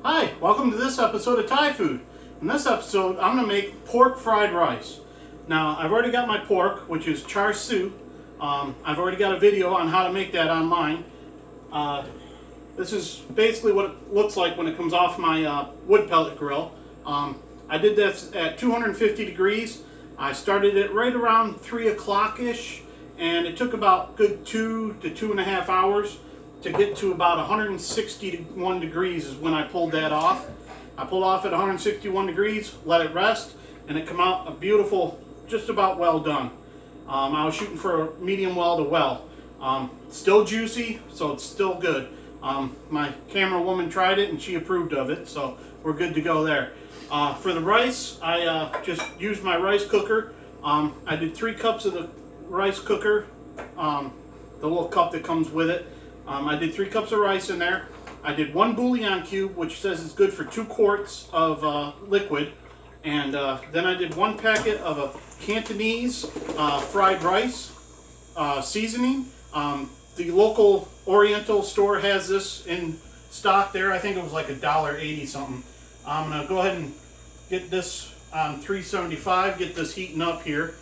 Hi, welcome to this episode of Thai Food. In this episode, I'm going to make pork fried rice. Now, I've already got my pork, which is char siu. I've already got a video on how to make that online. This is basically what it looks like when it comes off my wood pellet grill. I did this at 250 degrees. I started it right around 3 o'clock-ish, and it took about good 2 to 2.5 hours to get to about 161 degrees is when I pulled that off. I pulled off at 161 degrees, let it rest, and it came out a beautiful, just about well done. I was shooting for a medium well to well. Still juicy, so it's still good. My camera woman tried it and she approved of it, so we're good to go there. For the rice, I just used my rice cooker. I did 3 cups of the rice cooker, the little cup that comes with it. I did 3 cups of rice in there. I did 1 bouillon cube, which says it's good for 2 quarts of liquid. And then I did 1 packet of a Cantonese fried rice seasoning. The local Oriental store has this in stock there. I think it was like $1.80 something. I'm going to go ahead and get this on 375, get this heating up here.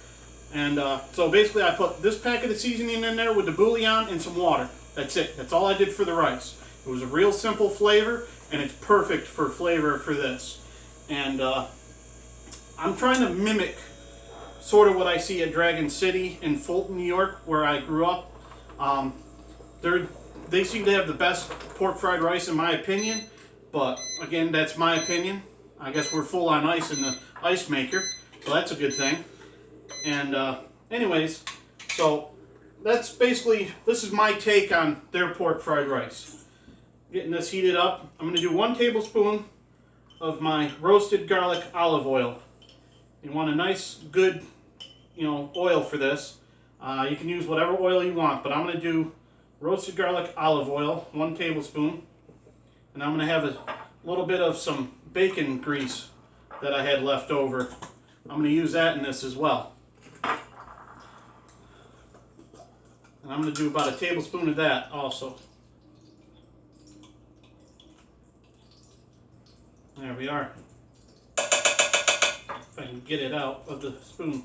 And so basically I put this packet of seasoning in there with the bouillon and some water. That's it. That's all I did for the rice. It was a real simple flavor, and it's perfect for flavor for this. And I'm trying to mimic sort of what I see at Dragon City in Fulton, New York, where I grew up. They seem to have the best pork fried rice in my opinion, but again, that's my opinion. I guess we're full on ice in the ice maker, so that's a good thing. And anyways, so that's basically, this is my take on their pork fried rice. Getting this heated up, I'm going to do 1 tablespoon of my roasted garlic olive oil. You want a nice, good, oil for this. You can use whatever oil you want, but I'm going to do roasted garlic olive oil, 1 tablespoon. And I'm going to have a little bit of some bacon grease that I had left over. I'm going to use that in this as well. And I'm going to do about a tablespoon of that also. There we are. If I can get it out of the spoon.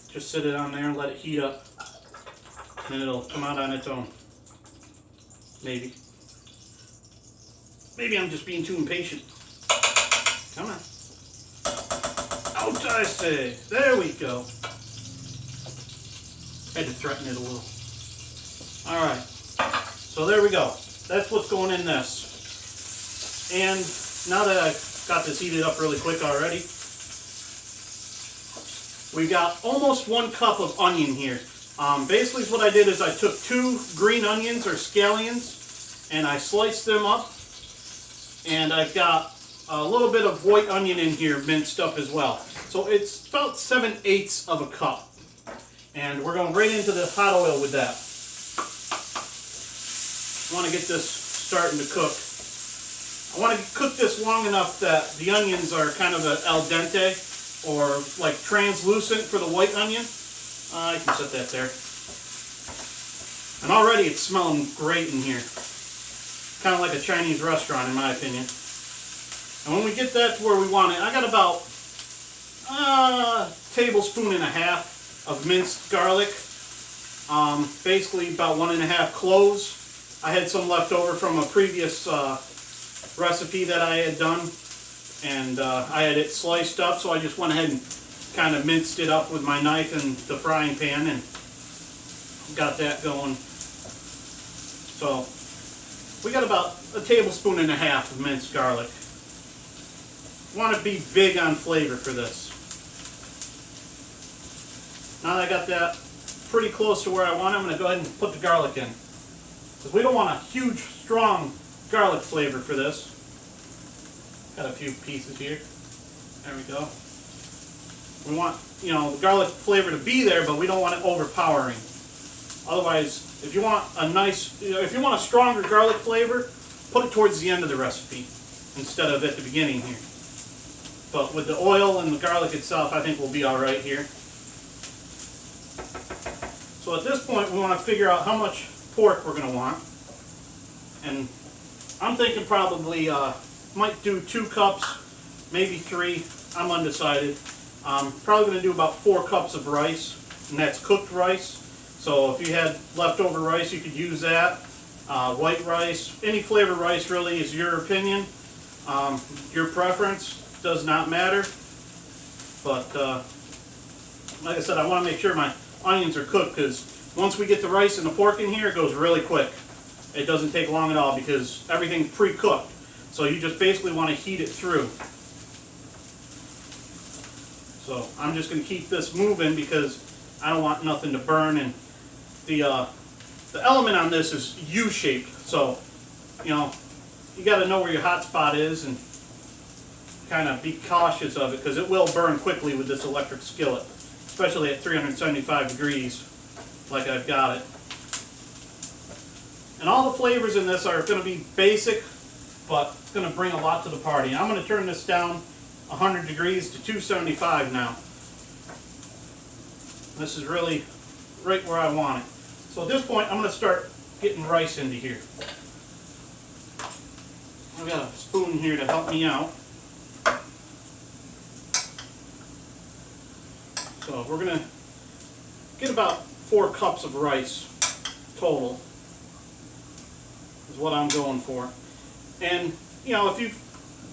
Just sit it on there and let it heat up. And then it'll come out on its own. Maybe. Maybe I'm just being too impatient. Come on. Out I say. There we go. Had to threaten it a little. Alright. So there we go. That's what's going in this. And now that I've got this heated up really quick already, we've got almost 1 cup of onion here. Basically what I did is I took 2 green onions or scallions and I sliced them up. And I've got a little bit of white onion in here minced up as well. So it's about 7/8 of a cup. And we're going right into the hot oil with that. I want to get this starting to cook. I want to cook this long enough that the onions are kind of al dente or like translucent for the white onion. I can set that there. And already it's smelling great in here. Kind of like a Chinese restaurant in my opinion. And when we get that to where we want it, I got about a tablespoon and a half of minced garlic. Basically about 1.5 cloves. I had some left over from a previous recipe that I had done, and I had it sliced up, so I just went ahead and kind of minced it up with my knife in the frying pan and got that going. So we got about a tablespoon and a half of minced garlic. Want to be big on flavor for this. Now that I got that pretty close to where I want it, I'm going to go ahead and put the garlic in. Because we don't want a huge, strong garlic flavor for this. Got a few pieces here. There we go. We want, the garlic flavor to be there, but we don't want it overpowering. Otherwise, if you want a stronger garlic flavor, put it towards the end of the recipe instead of at the beginning here. But with the oil and the garlic itself, I think we'll be all right here. So at this point, we want to figure out how much pork we're going to want. And I'm thinking probably might do 2 cups, maybe 3. I'm undecided. Probably going to do about 4 cups of rice, and that's cooked rice. So if you had leftover rice, you could use that. White rice, any flavor rice really is your opinion. Your preference does not matter. But like I said, I want to make sure my onions are cooked, because once we get the rice and the pork in here, it goes really quick. It doesn't take long at all because everything's pre-cooked. So you just basically want to heat it through. So I'm just going to keep this moving because I don't want nothing to burn. And the element on this is U-shaped. So, you know, you got to know where your hot spot is and kind of be cautious of it, because it will burn quickly with this electric skillet, especially at 375 degrees like I've got it. And all the flavors in this are going to be basic, but it's going to bring a lot to the party. I'm going to turn this down 100 degrees to 275 now. This is really right where I want it. So at this point, I'm going to start getting rice into here. I've got a spoon here to help me out. So we're going to get about 4 cups of rice total is what I'm going for. And, you know, if you've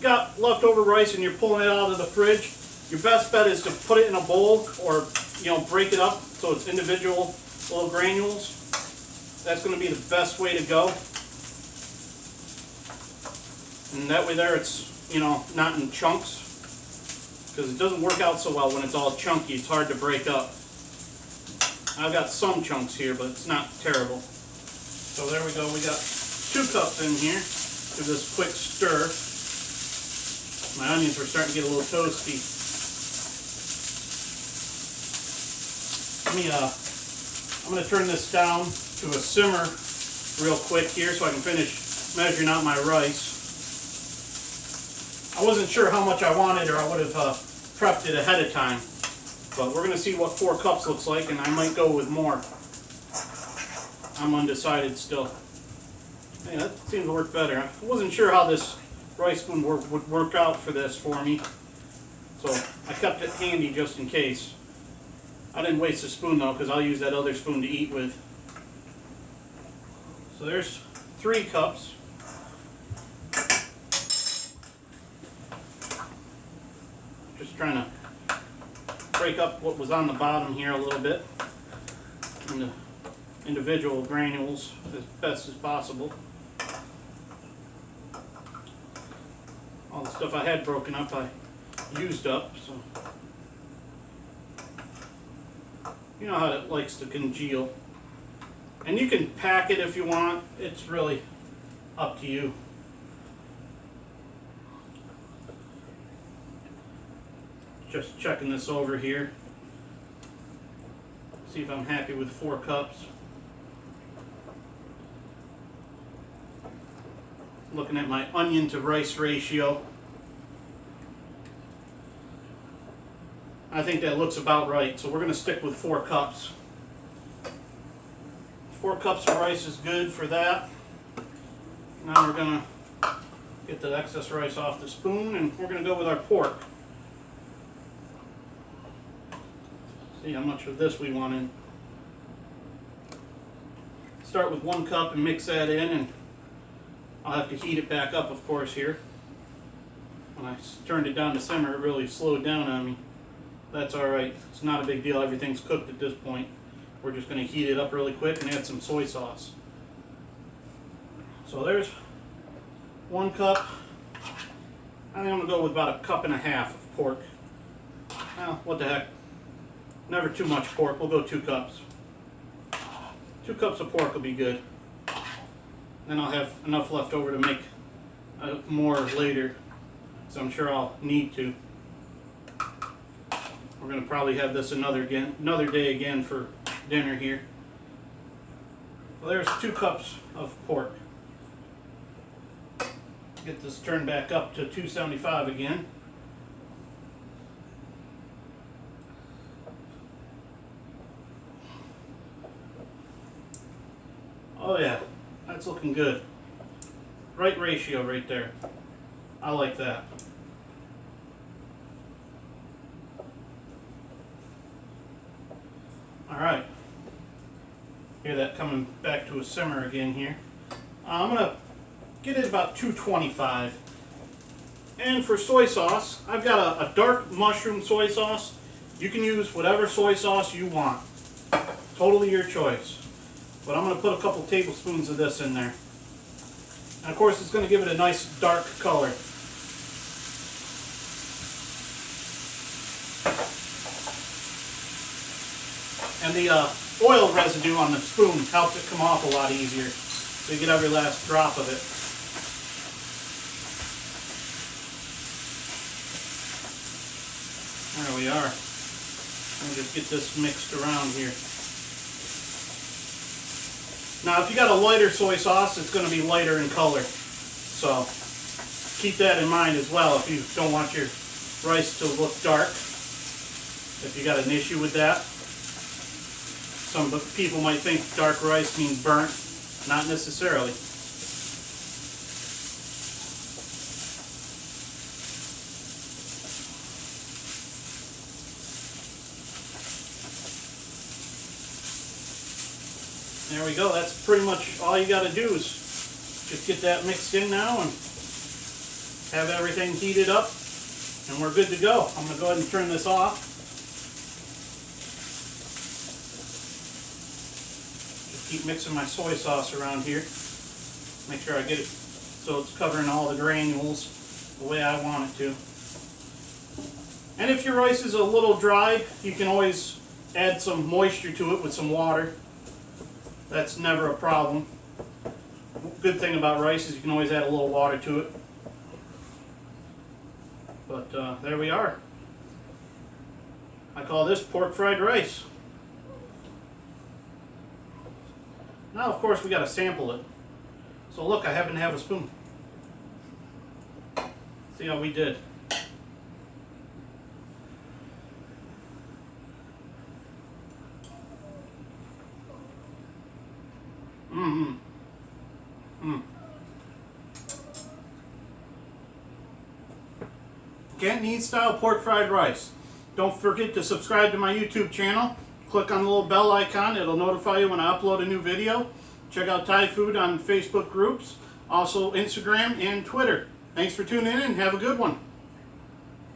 got leftover rice and you're pulling it out of the fridge, your best bet is to put it in a bowl, or, you know, break it up so it's individual little granules. That's going to be the best way to go. And that way there it's, you know, not in chunks, because it doesn't work out so well when it's all chunky. It's hard to break up. I've got some chunks here, but it's not terrible. So there we go. We got 2 cups in here. Give this quick stir. My onions are starting to get a little toasty. I'm going to turn this down to a simmer real quick here so I can finish measuring out my rice. I wasn't sure how much I wanted, or I would have prepped it ahead of time. But we're going to see what 4 cups looks like, and I might go with more. I'm undecided still. Hey, that seems to work better. I wasn't sure how this rice spoon would work out for this for me, so I kept it handy just in case. I didn't waste the spoon though, because I'll use that other spoon to eat with. So there's 3 cups. Just trying to break up what was on the bottom here a little bit into individual granules as best as possible. All the stuff I had broken up I used up, so you know how it likes to congeal. And you can pack it if you want. It's really up to you. Just checking this over here. See if I'm happy with 4 cups. Looking at my onion to rice ratio. I think that looks about right, so we're going to stick with 4 cups. 4 cups of rice is good for that. Now we're going to get the excess rice off the spoon, and we're going to go with our pork. See how much of this we want in. Start with 1 cup and mix that in, and I'll have to heat it back up, of course, here. When I turned it down to simmer, it really slowed down on me. That's alright. It's not a big deal. Everything's cooked at this point. We're just going to heat it up really quick and add some soy sauce. So there's 1 cup. I think I'm going to go with about 1.5 cups of pork. Well, what the heck. Never too much pork. We'll go 2 cups. 2 cups of pork will be good. Then I'll have enough left over to make more later, so I'm sure I'll need to. We're going to probably have this another day again for dinner here. Well, there's 2 cups of pork. Get this turned back up to 275 again. Oh yeah, that's looking good. Right ratio right there. I like that. Alright. Hear that coming back to a simmer again here. I'm going to get it about 225. And for soy sauce, I've got a dark mushroom soy sauce. You can use whatever soy sauce you want. Totally your choice. But I'm going to put a couple tablespoons of this in there. And of course it's going to give it a nice dark color. And the oil residue on the spoon helps it come off a lot easier. So you get every last drop of it. There we are. Let me just get this mixed around here. Now if you got a lighter soy sauce, it's going to be lighter in color. So keep that in mind as well if you don't want your rice to look dark. If you got an issue with that. Some people might think dark rice means burnt. Not necessarily. There we go. That's pretty much all you got to do is just get that mixed in now and have everything heated up, and we're good to go. I'm going to go ahead and turn this off. Just keep mixing my soy sauce around here. Make sure I get it so it's covering all the granules the way I want it to. And if your rice is a little dry, you can always add some moisture to it with some water. That's never a problem. Good thing about rice is you can always add a little water to it. But there we are. I call this pork fried rice. Now of course we got to sample it. So look, I happen to have a spoon. See how we did. Cantonese style pork fried rice. Don't forget to subscribe to my YouTube channel. Click on the little bell icon. It'll notify you when I upload a new video. Check out Thai Food on Facebook groups, also Instagram and Twitter. Thanks for tuning in and have a good one.